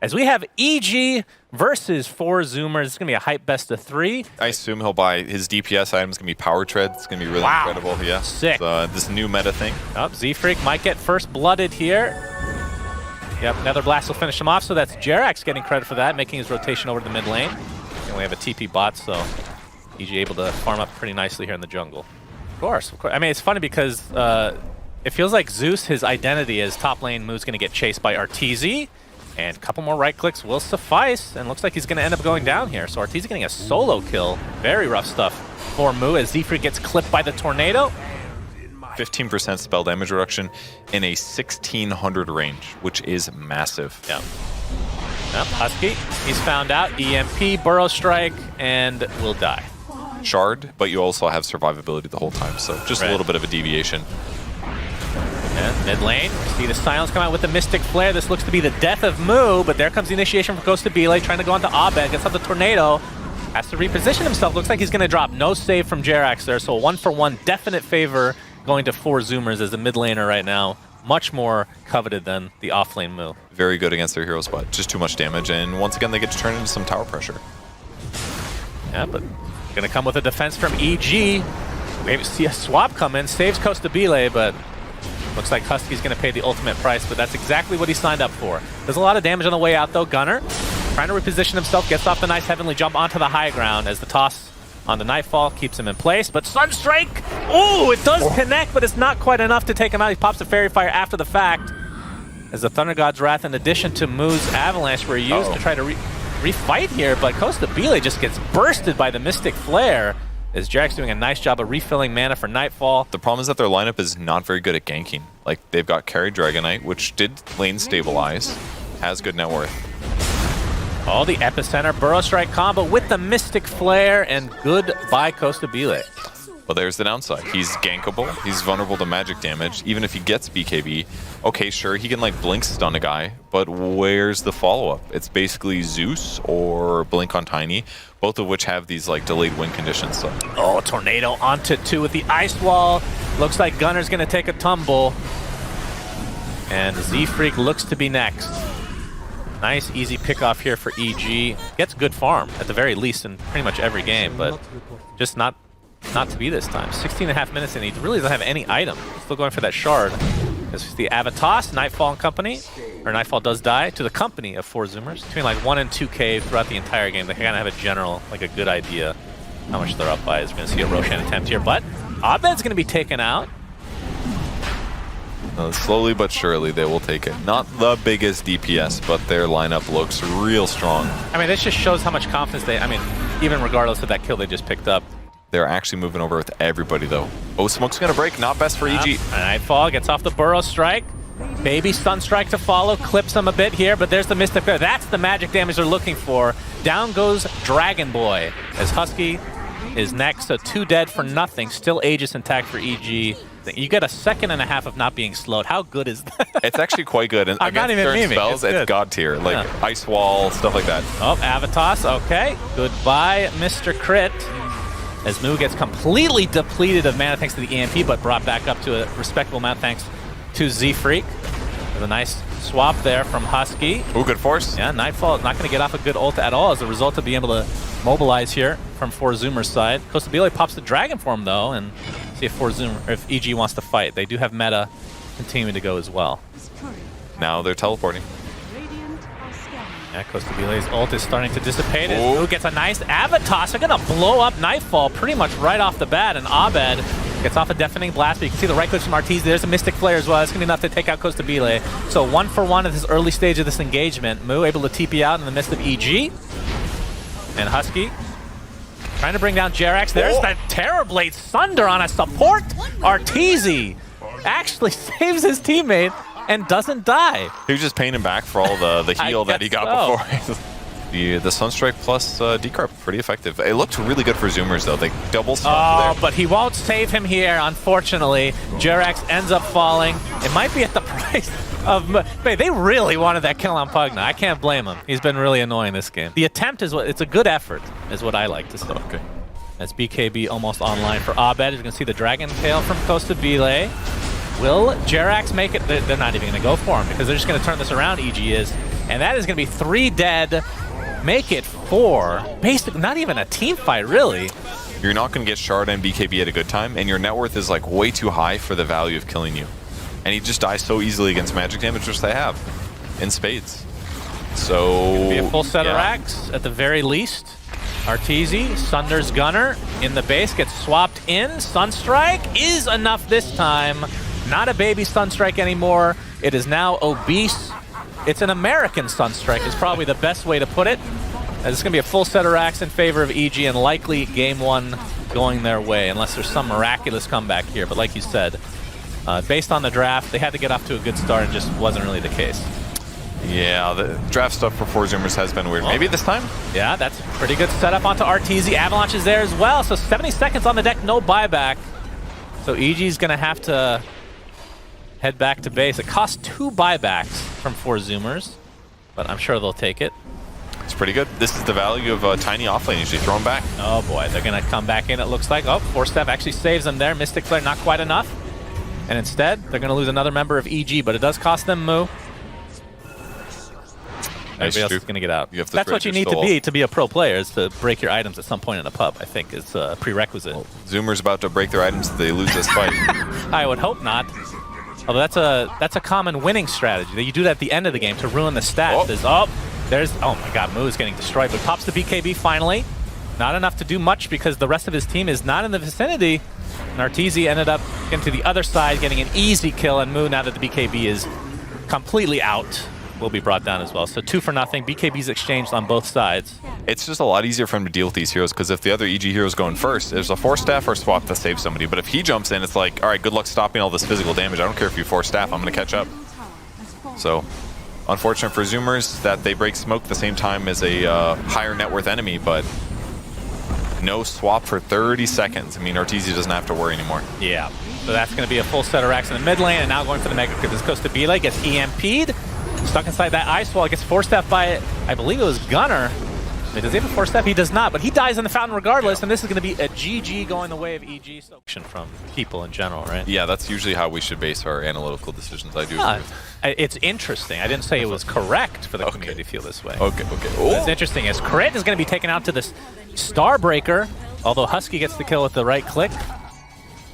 as we have EG versus 4 Zoomers. It's going to be a hype best of 3. I assume he'll buy his DPS item. It's going to be Power Tread. It's going to be really incredible. Yeah. Sick. This new meta thing. Oh, Z-Freak might get first blooded here. Yep, Nether Blast will finish him off, so that's Jerax getting credit for that, making his rotation over to the mid lane. And we have a TP bot, so EG able to farm up pretty nicely here in the jungle. Of course. I mean, it's funny because it feels like Zeus, his identity as top lane Moo's going to get chased by Arteezy, and a couple more right clicks will suffice, and looks like he's going to end up going down here. So Arteezy getting a solo kill. Very rough stuff for Moo as Z-Freak gets clipped by the tornado. 15% spell damage reduction in a 1600 range, which is massive. Yeah. Yep, Husky, he's found out. EMP, Burrow Strike, and will die. Shard, but you also have survivability the whole time, so just a little bit of a deviation. And mid lane, see the Silence come out with the Mystic Flare. This looks to be the death of Moo, but there comes the initiation from Costa Bile, trying to go onto Abed, gets out the tornado. Has to reposition himself. Looks like he's going to drop. No save from Jerax there, so 1-for-1 definite favor going to 4 Zoomers as a mid laner right now. Much more coveted than the offlane Moo. Very good against their hero spot. Just too much damage, and once again they get to turn into some tower pressure. Yeah, but gonna come with a defense from EG. Maybe see a swap come in, saves Costa Bile, but looks like Husky's gonna pay the ultimate price, but that's exactly what he signed up for. There's a lot of damage on the way out though. Gunner trying to reposition himself, gets off the nice heavenly jump onto the high ground as the toss on the Nightfall keeps him in place, but Sunstrike, oh, it does connect, but it's not quite enough to take him out. He pops a Fairy Fire after the fact as the Thunder God's Wrath, in addition to Moo's Avalanche, were used to try to refight here, but Costa Bile just gets bursted by the Mystic Flare as Jerax doing a nice job of refilling mana for Nightfall. The problem is that their lineup is not very good at ganking. Like, they've got Carry Dragonite, which did lane stabilize, has good net worth. Oh, the Epicenter Burrow Strike combo with the Mystic Flare, and good by Costa Bile. Well, there's the downside. He's gankable. He's vulnerable to magic damage. Even if he gets BKB, okay, sure, he can like blink stun a guy, but where's the follow-up? It's basically Zeus or Blink on Tiny, both of which have these like delayed win conditions. So. Oh, tornado onto 2 with the Ice Wall. Looks like Gunner's gonna take a tumble. And Z-Freak looks to be next. Nice, easy pickoff here for EG. Gets good farm, at the very least, in pretty much every game, but just not to be this time. 16.5 minutes, and he really doesn't have any item. Still going for that shard. This is the Avatos, Nightfall and company, or Nightfall does die, to the company of 4 Zoomers. Between like 1 and 2k throughout the entire game, they kind of have a general, like a good idea how much they're up by. As we're going to see a Roshan attempt here, but Abed's going to be taken out. Slowly but surely they will take it. Not the biggest DPS, but their lineup looks real strong. I mean, this just shows how much confidence they, I mean, even regardless of that kill they just picked up. They're actually moving over with everybody though. Oh, Smoke's gonna break, not best for EG. Nightfall gets off the Burrow Strike. Baby Stun Strike to follow, clips him a bit here, but there's the Mystic Flare. That's the magic damage they're looking for. Down goes Dragon Boy as Husky is next, so 2 dead for nothing. Still Aegis intact for EG. You get a 1.5 seconds of not being slowed. How good is that? It's actually quite good. And I'm not even certain memeing. spells, it's God tier, like Ice Wall, stuff like that. Oh, Avatos, okay. Goodbye, Mr. Crit. As Moo gets completely depleted of mana thanks to the EMP, but brought back up to a respectable amount thanks to Z-Freak. There's a nice swap there from Husky. Ooh, good force. Yeah, Nightfall is not going to get off a good ult at all as a result of being able to mobilize here from 4 Zoomers' side. Costa Bile pops the Dragon Form though, and see if if EG wants to fight. They do have meta continuing to go as well. Now they're teleporting. Yeah, Costa Bile's ult is starting to dissipate. Moo gets a nice Avatos. They're going to blow up Nightfall pretty much right off the bat, and Abed gets off a Deafening Blast, but you can see the right clicks from Arteezy. There's a Mystic Flare as well. It's going to be enough to take out Costa Bile. So 1-for-1 at this early stage of this engagement. Moo able to TP out in the midst of EG. And Husky trying to bring down Jerax. There's that Terrorblade Thunder on a support. Arteezy actually saves his teammate and doesn't die. He was just paying him back for all the heal that he got before. The Sunstrike plus Decarp, pretty effective. It looked really good for Zoomers though. They double stopped there. But he won't save him here, unfortunately. Jerax ends up falling. It might be at the price of... They really wanted that kill on Pugna. I can't blame him. He's been really annoying this game. The attempt is it's a good effort, is what I like to say. Okay. As BKB almost online for Abed. You can see the Dragon Tail from Costa Bile. Will Jerax make it? They're not even going to go for him because they're just going to turn this around, EG is. And that is going to be 3 dead. Make it 4. Basically, not even a team fight, really. You're not going to get Shard and BKB at a good time, and your net worth is like way too high for the value of killing you. And he just dies so easily against magic damage, which they have in spades. So be a full set of racks at the very least. Arteezy, Sunder's Gunner in the base, gets swapped in. Sunstrike is enough this time. Not a baby Sunstrike anymore. It is now obese. It's an American Sunstrike is probably the best way to put it. It's going to be a full set of racks in favor of EG and likely game 1 going their way unless there's some miraculous comeback here. But like you said, based on the draft, they had to get off to a good start and just wasn't really the case. Yeah, the draft stuff for 4 Zoomers has been weird. Maybe this time? Yeah, that's a pretty good setup onto Arteezy. Avalanche is there as well, so 70 seconds on the deck, no buyback. So EG's going to have to head back to base. It costs 2 buybacks from 4 Zoomers, but I'm sure they'll take it. It's pretty good. This is the value of a tiny offlane usually thrown back. Oh boy, they're going to come back in, it looks like. Oh, Force Staff actually saves them there. Mystic Flare not quite enough. And instead, they're going to lose another member of EG, but it does cost them Moo. Everybody else is going to get out. That's what you need to be a pro player, is to break your items at some point in a pub, I think, is a prerequisite. Well, Zoomer's about to break their items if they lose this fight. I would hope not. Although that's a common winning strategy. You do that at the end of the game to ruin the stats. Oh my god, Moo's getting destroyed, but pops the BKB finally. Not enough to do much because the rest of his team is not in the vicinity. And Arteezy ended up into the other side, getting an easy kill, and Moo, now that the BKB is completely out, will be brought down as well. So 2 for nothing. BKB's exchanged on both sides. It's just a lot easier for him to deal with these heroes because if the other EG hero's going first, there's a Force Staff or swap to save somebody. But if he jumps in, it's like, all right, good luck stopping all this physical damage. I don't care if you Force Staff, I'm going to catch up. So unfortunate for Zoomers that they break smoke at the same time as a higher net worth enemy, but no swap for 30 seconds. I mean, Arteezy doesn't have to worry anymore. Yeah. So that's going to be a full set of racks in the mid lane, and now going for the Mega Crit. This goes to Belay, gets EMP'd. Stuck inside that Ice Wall, gets Force Staff by, I believe it was Gunner. Does he have a Force Staff? He does not, but he dies in the fountain regardless, and this is going to be a GG going the way of EG. So from people in general, right? Yeah, that's usually how we should base our analytical decisions. I do. It's interesting. I didn't say it was correct for the community to feel this way. Okay. What's interesting is Crit is going to be taken out to this Starbreaker, although Husky gets the kill with the right click.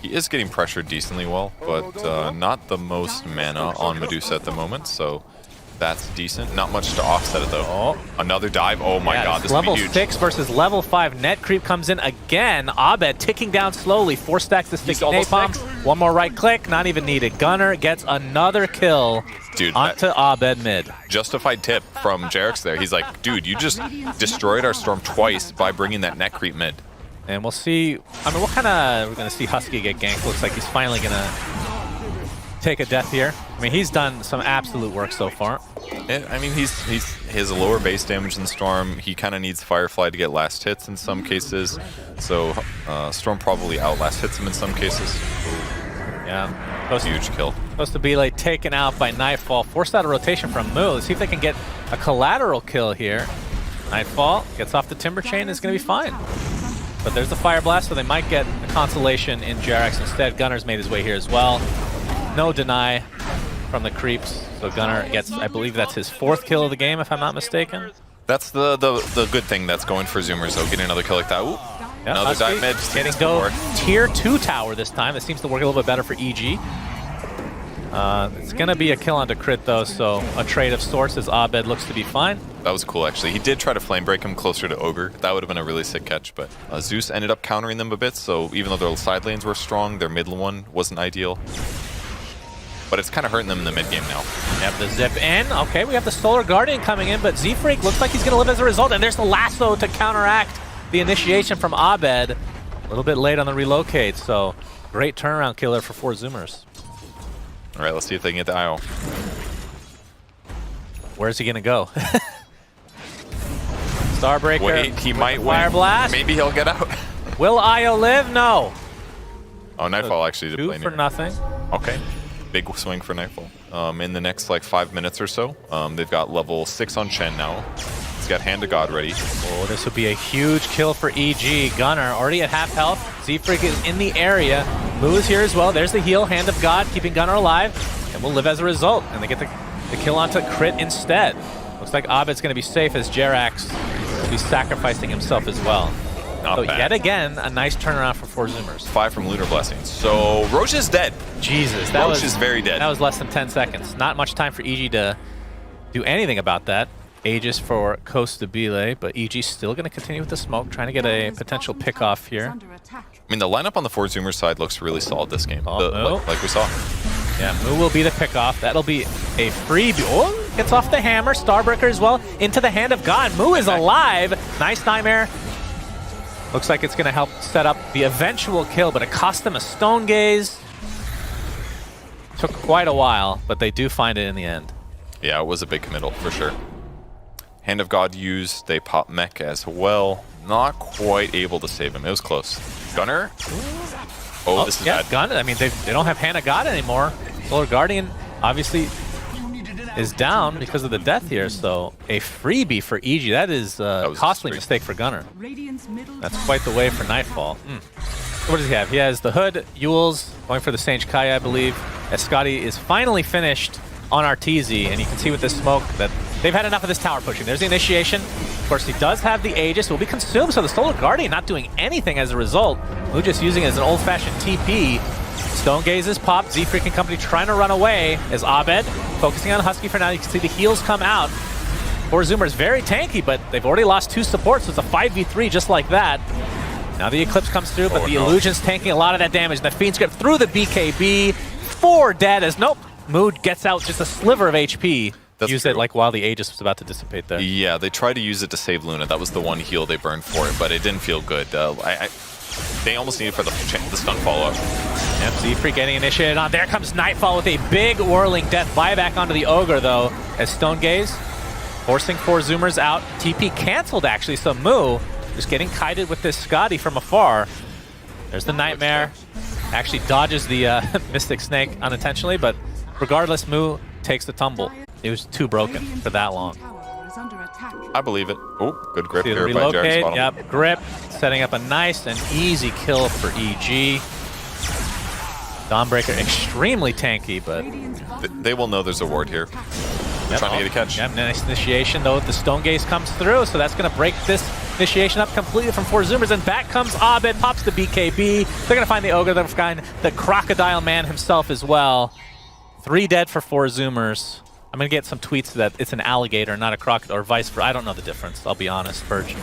He is getting pressured decently well, but not the most mana on Medusa at the moment, so that's decent. Not much to offset it, though. Oh. Another dive. Oh, my God. This level is huge. 6 versus level 5. Net creep comes in again. Abed ticking down slowly. 4 stacks the sticky napalm. One more right click. Not even needed. Gunner gets another kill. Dude, onto Abed mid. Justified tip from Jarex there. He's like, dude, you just destroyed our Storm twice by bringing that net creep mid. And we'll see. I mean, we're going to see Husky get ganked. Looks like he's finally going to take a death here. I mean, he's done some absolute work so far. I mean, he has a lower base damage than Storm. He kind of needs Firefly to get last hits in some cases. So Storm probably outlast hits him in some cases. Yeah. Huge kill. Supposed to be like taken out by Nightfall. Forced out a rotation from Moo. Let's see if they can get a collateral kill here. Nightfall gets off the Timber Chain. Is going to be fine. But there's the Fire Blast, so they might get a consolation in Jarex instead. Gunner's made his way here as well. No deny from the creeps. So Gunner gets, I believe that's his 4th kill of the game, if I'm not mistaken. That's the good thing that's going for Zoomers, though, getting another kill like that. Ooh, yep, another dive mid. Getting tier 2 tower this time. It seems to work a little bit better for EG. It's going to be a kill onto Crit, though, so a trade of sorts as Abed looks to be fine. That was cool, actually. He did try to flame break him closer to Ogre. That would have been a really sick catch, but Zeus ended up countering them a bit, so even though their side lanes were strong, their mid one wasn't ideal. But it's kind of hurting them in the mid game now. Yep, the zip in. Okay, we have the Solar Guardian coming in, but Z-Freak looks like he's going to live as a result, and there's the lasso to counteract the initiation from Abed. A little bit late on the relocate, so great turnaround killer for 4 Zoomers. All right, let's see if they can get the IO. Where's he going to go? Starbreaker. Wait, he might win. Fire Blast. Maybe he'll get out. Will IO live? No. Oh, Nightfall actually did play 2 for nothing. Okay. Big swing for Nightfall. In the next like 5 minutes or so, they've got level 6 on Chen now. He's got Hand of God ready. Oh, this would be a huge kill for EG. Gunner already at half health. Z-Freak is in the area. Moo is here as well. There's the heal. Hand of God keeping Gunner alive. And will live as a result. And they get the kill onto Crit instead. Looks like Abed's going to be safe as Jerax will be sacrificing himself as well. Not So bad. yet again, a nice turnaround for 4 Zoomers. 5 from Lunar Blessings. So Roche is dead. Jesus, that Roche was is very dead. That was less than 10 seconds. Not much time for EG to do anything about that. Aegis for Costa Bile, but EG still going to continue with the smoke, trying to get a potential pickoff here. I mean, the lineup on the 4 Zoomer side looks really solid this game, Oh, like we saw. Yeah, Moo will be the pickoff. That'll be a freebie. Oh, gets off the hammer. Starbreaker as well into the hand of God. Moo is alive. Nice Nightmare. Looks like it's going to help set up the eventual kill, but it cost them a Stone Gaze. Took quite a while, but they do find it in the end. Yeah, it was a big committal for sure. Hand of God used, they pop mech as well. Not quite able to save him. It was close. Gunner? Oh, this is yeah, bad. Gun. I mean, they don't have Hand of God anymore. Solar Guardian obviously is down because of the death here, so a freebie for EG. That is a costly mistake for Gunner. That's quite the way for Nightfall. What does he have? He has the Hood, Yules, going for the Sage Kaya, I believe, as Scotty is finally finished on Arteezy, and you can see with this smoke that they've had enough of this tower pushing. There's the initiation. Of course, he does have the Aegis. Will be consumed, so the Solar Guardian not doing anything as a result. Moo just using it as an old-fashioned TP. Stone Gaze is popped. Z-Freak and company trying to run away as Abed focusing on Husky for now. You can see the heals come out. 4 Zoomers very tanky, but they've already lost 2 supports, so it's a 5v3 just like that. Now the Eclipse comes through, but the Illusion's tanking a lot of that damage. The Fiend Script through the BKB. 4 dead as nope. Mood gets out just a sliver of HP. Use it like while the Aegis was about to dissipate there. Yeah, they tried to use it to save Luna. That was the one heal they burned for it, but it didn't feel good. They almost needed for the stun follow-up. Yep, Z-Freak getting initiated on. There comes Nightfall with a big whirling death buyback onto the Ogre, though, as Stone Gaze forcing 4 Zoomers out. TP canceled, actually, so Moo just getting kited with this Scotty from afar. There's the Nightmare. Actually dodges the Mystic Snake unintentionally, but regardless, Moo takes the tumble. It was too broken for that long. I believe it. Oh, good grip See the here by Jared's relocate, bottom. yep, grip, setting up a nice and easy kill for EG. Dawnbreaker extremely tanky, but They will know there's a ward here. They're trying to get a catch. Yep, nice initiation though. The Stone Gaze comes through, so that's going to break this initiation up completely from 4 Zoomers, and back comes Abed, pops the BKB. They're going to find the Ogre, they're going to find the Crocodile Man himself as well. 3 dead for 4 Zoomers. I'm going to get some tweets that it's an alligator, not a crocodile, or vice versa. I don't know the difference, I'll be honest, Purge.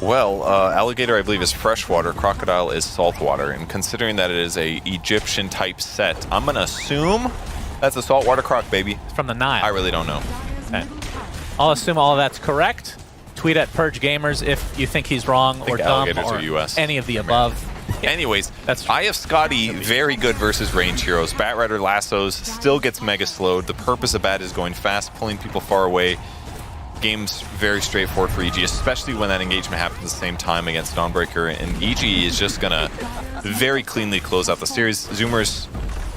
Well, alligator, I believe, is freshwater. Crocodile is saltwater. And considering that it is a Egyptian-type set, I'm going to assume that's a saltwater croc, baby. It's from the Nile. I really don't know. Okay. I'll assume all of that's correct. Tweet at Purge Gamers if you think he's wrong or dumb or US. any of the above. Anyways, That's true. I have Scotty very good versus range heroes. Bat Rider lassos, still gets mega slowed. The purpose of Bat is going fast, pulling people far away. Game's very straightforward for EG, especially when that engagement happens at the same time against Dawnbreaker. And EG is just going to very cleanly close out the series. Zoomers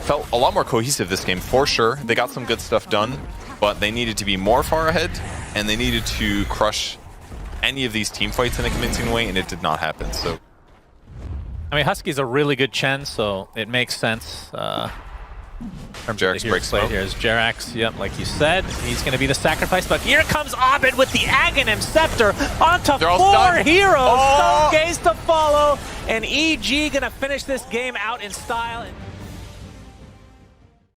felt a lot more cohesive this game, for sure. They got some good stuff done, but they needed to be more far ahead, and they needed to crush any of these team fights in a convincing way, and it did not happen. So, I mean, Husky's a really good Chen, so it makes sense. Jerax breaks smoke. Here's Jerax, yep, like you said. He's going to be the sacrifice, but here comes Abed with the Aghanim Scepter onto 4 heroes. Oh! Stone Gaze to follow, and EG going to finish this game out in style.